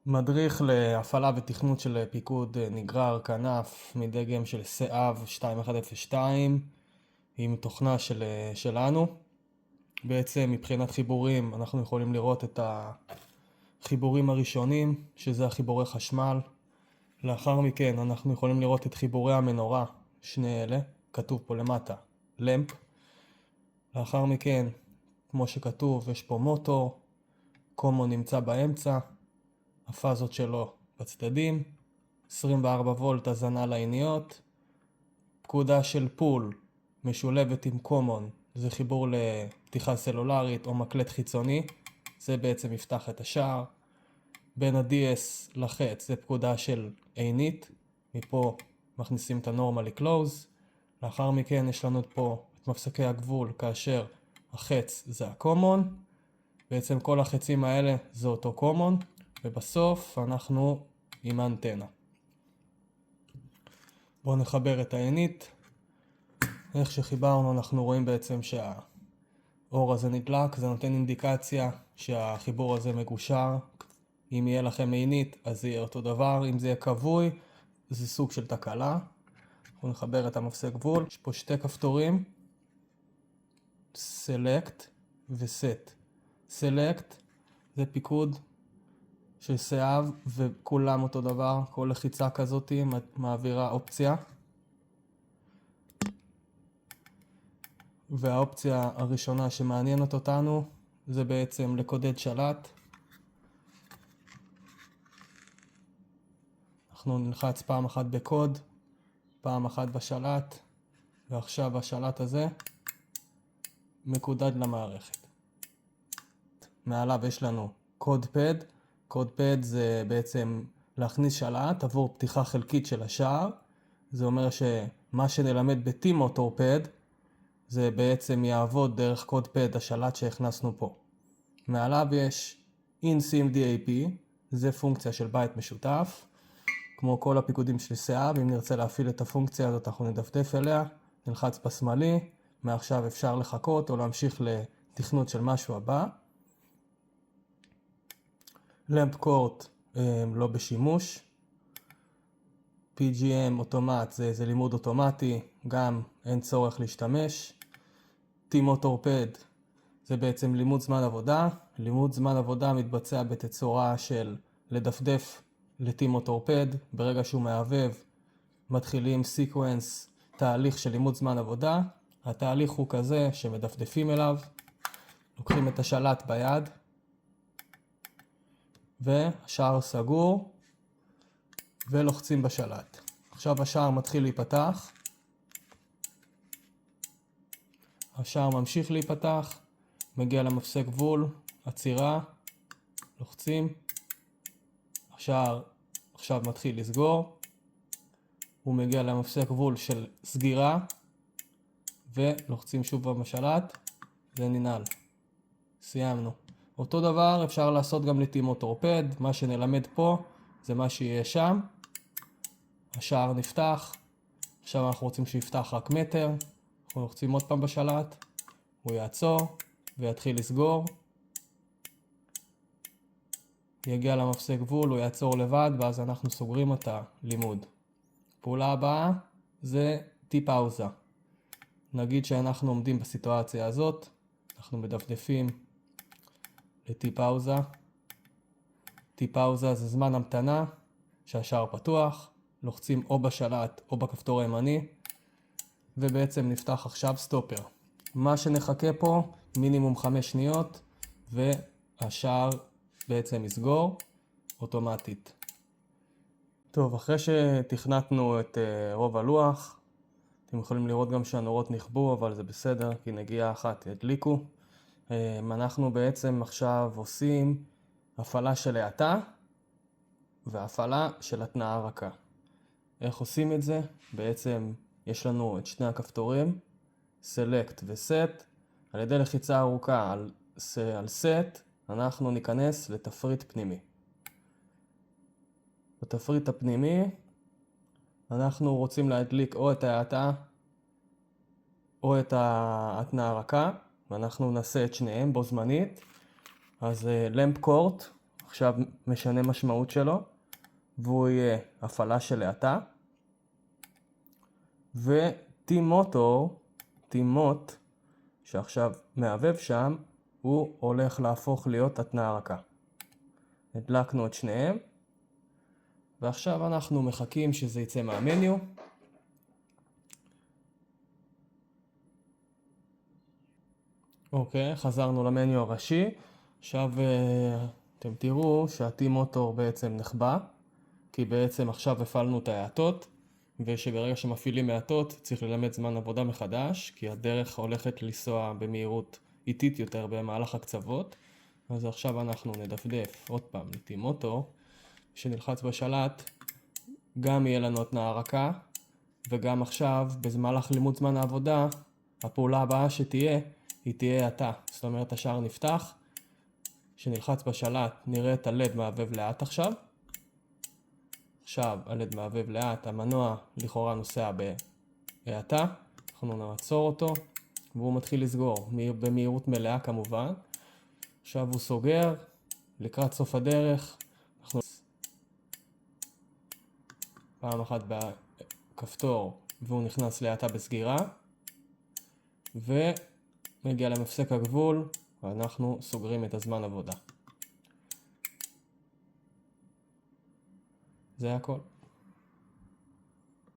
מדריך להפעלה ותכנות של פיקוד נגרר כנף מדגם של סאב 2102 עם תוכנה שלנו. בעצם מבחינת חיבורים אנחנו יכולים לראות את החיבורים הראשונים, שזה החיבורי חשמל. לאחר מכן אנחנו יכולים לראות את חיבורי המנורה, שני אלה, כתוב פה למטה למפ. לאחר מכן, כמו שכתוב, יש פה מוטור, קומון נמצא באמצע, הפאזות שלו בצדדים, 24 וולט הזנה לעיניות, פקודה של פול משולבת עם קומון, זה חיבור לפתיחה סלולרית או מקלט חיצוני, זה בעצם יפתח את השער. בין ה-DS לחץ זה פקודה של עינית, מפה מכניסים את ה-normally close. לאחר מכן יש לנו פה את מפסקי הגבול, כאשר החץ זה ה-common, בעצם כל החצים האלה זה אותו common, ובסוף אנחנו עם האנטנה. בואו נחבר את העינית. איך שחיברנו אנחנו רואים בעצם שהאור הזה נדלק, זה נותן אינדיקציה שהחיבור הזה מגושר. אם יהיה לכם עינית אז זה יהיה אותו דבר, אם זה יהיה כבוי זה סוג של תקלה. אנחנו נחבר את המפסק גבול, יש פה שתי כפתורים, Select ו-Set. Select זה פיקוד של סאב וכולם אותו דבר, כל לחיצה כזאת מעבירה אופציה. והאופציה הראשונה שמעניינת אותנו זה בעצם לקודד שלט. אנחנו נלחץ פעם אחת בקוד, פעם אחת בשלט, ועכשיו השלט הזה מקודד למערכת. מעליו יש לנו קוד פד. קוד פד זה בעצם להכניס שלט עבור פתיחה חלקית של השער. זה אומר שמה שנלמד ב-T-Motor Pad זה בעצם יעבוד דרך קוד פד השלט שהכנסנו פה. מעליו יש InSIMDAP, זה פונקציה של בית משותף. כמו כל הפיקודים של סאב, אם נרצה להפעיל את הפונקציה הזאת אנחנו נדפדף אליה, נלחץ בשמאלי, מעכשיו אפשר לחכות או להמשיך לתכנות של משהו הבא. למפ קורט לא בשימוש. PGM אוטומט זה לימוד אוטומטי, גם אין צורך להשתמש. T-Motor Pad זה בעצם לימוד זמן עבודה. לימוד זמן עבודה מתבצע בתצורה של לדפדף ל-T-Motor Pad. ברגע שהוא מעבב מתחילים סיקוונס, תהליך של לימוד זמן עבודה. התהליך הוא כזה שמדפדפים אליו, לוקחים את השלט ביד והשער סגור ולוחצים בשלט. עכשיו השער מתחיל להיפתח, השער ממשיך להיפתח, מגיע למפסק גבול, עצירה, לוחצים, השער עכשיו מתחיל לסגור, הוא מגיע למפסק גבול של סגירה ולוחצים שוב בשלט, זה ננעל. סיימנו. אותו דבר אפשר לעשות גם ל-T-Motor Pad, מה שנלמד פה זה מה שיהיה שם. השער נפתח, עכשיו אנחנו רוצים שיפתח רק מטר, אנחנו לוחצים עוד פעם בשלט, הוא יעצור ויתחיל לסגור. יגיע למפסק גבול, הוא יעצור לבד ואז אנחנו סוגרים את הלימוד. פעולה הבאה זה T-פאוזה. נגיד שאנחנו עומדים בסיטואציה הזאת, אנחנו מדפדפים ל-T-פאוזה. T-פאוזה זה זמן המתנה שהשער פתוח, לוחצים או בשלט או בכפתור הימני, ובעצם נפתח עכשיו סטופר. מה שנחכה פה מינימום 5 שניות, והשער בעצם יסגור אוטומטית. טוב, אחרי שתכנתנו את רוב הלוח, אתם יכולים לראות גם שהנורות נכבו, אבל זה בסדר, כי נגיעה אחת ידליקו. אנחנו בעצם עכשיו עושים הפעלה של האטה והפעלה של התנעה רכה. איך עושים את זה? בעצם יש לנו את שני הכפתורים, Select ו-Set. על ידי לחיצה ארוכה על Set, אנחנו ניכנס לתפריט פנימי. בתפריט הפנימי אנחנו רוצים להדליק או את ההאטה או את ההתנעה הרכה, ואנחנו נעשה את שניהם בו זמנית. אז למפ קורט, עכשיו משנה משמעות שלו, והוא יהיה הפעלה של האטה. ו-T-Motor, T-Mot, שעכשיו מעבב שם, הוא הולך להפוך להיות התנעה רכה. הדלקנו את שניהם, ועכשיו אנחנו מחכים שזה יצא מהמניו. אוקיי, חזרנו למניו הראשי. עכשיו אתם תראו שה-T-Motor בעצם נחבא, כי בעצם עכשיו הפעלנו את ההאטות, ושברגע שמפעילים האטות צריך ללמד זמן עבודה מחדש, כי הדרך הולכת לנסוע במהירות איטית יותר במהלך הקצוות. אז עכשיו אנחנו נדפדף עוד פעם ל-T-Motor, כשנלחץ בשלט גם יהיה לנו התנעה רכה, וגם עכשיו במהלך לימוד זמן העבודה הפעולה הבאה שתהיה היא תהיה האטה, זאת אומרת השער נפתח, כשנלחץ בשלט נראה את הלד מעבב לאט עכשיו. עכשיו הלד מעבב לאט, המנוע לכאורה נוסע בהאטה, אנחנו נעצור אותו והוא מתחיל לסגור במהירות מלאה כמובן. עכשיו הוא סוגר לקראת סוף הדרך, אנחנו פעם אחת בכפתור והוא נכנס להאטה בסגירה, ומגיע למפסק הגבול ואנחנו סוגרים את הזמן עבודה. זה הכל.